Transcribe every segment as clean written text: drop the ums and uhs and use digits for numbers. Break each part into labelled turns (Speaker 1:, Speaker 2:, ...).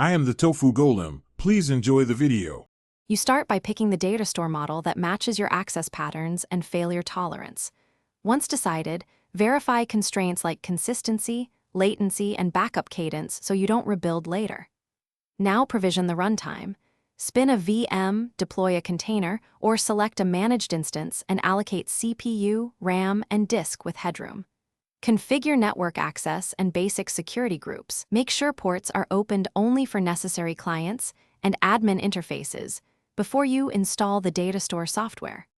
Speaker 1: I am the Tofu Golem. Please enjoy the video.
Speaker 2: You start by picking the Datastore model that matches your access patterns and failure tolerance. Once decided, verify constraints like consistency, latency, and backup cadence so you don't rebuild later. Now provision the runtime. Spin a VM, deploy a container, or select a managed instance and allocate CPU, RAM, and disk with headroom. Configure network access and basic security groups. Make sure ports are opened only for necessary clients and admin interfaces before you install the Datastore software.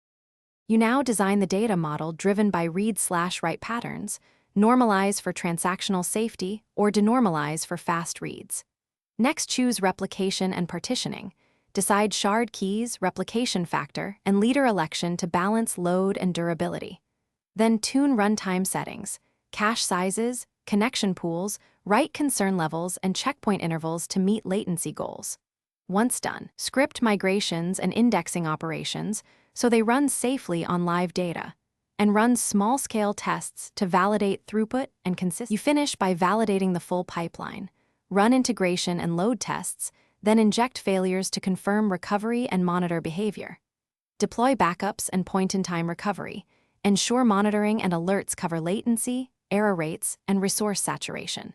Speaker 2: You now design the data model driven by read/write patterns, normalize for transactional safety, or denormalize for fast reads. Next, choose replication and partitioning. Decide shard keys, replication factor, and leader election to balance load and durability. Then tune runtime settings, cache sizes, connection pools, write concern levels, and checkpoint intervals to meet latency goals. Once done, script migrations and indexing operations so they run safely on live data, and run small-scale tests to validate throughput and consistency. You finish by validating the full pipeline, run integration and load tests, then inject failures to confirm recovery and monitor behavior. Deploy backups and point-in-time recovery. Ensure monitoring and alerts cover latency, error rates, and resource saturation.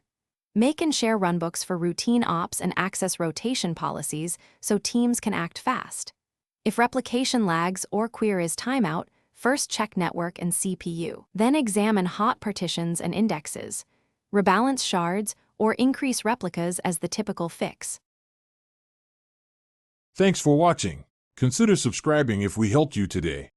Speaker 2: Make and share runbooks for routine ops and access rotation policies so teams can act fast. If replication lags or queries timeout, first check network and CPU. Then examine hot partitions and indexes. Rebalance shards or increase replicas as the typical fix.
Speaker 1: Thanks for watching. Consider subscribing if we helped you today.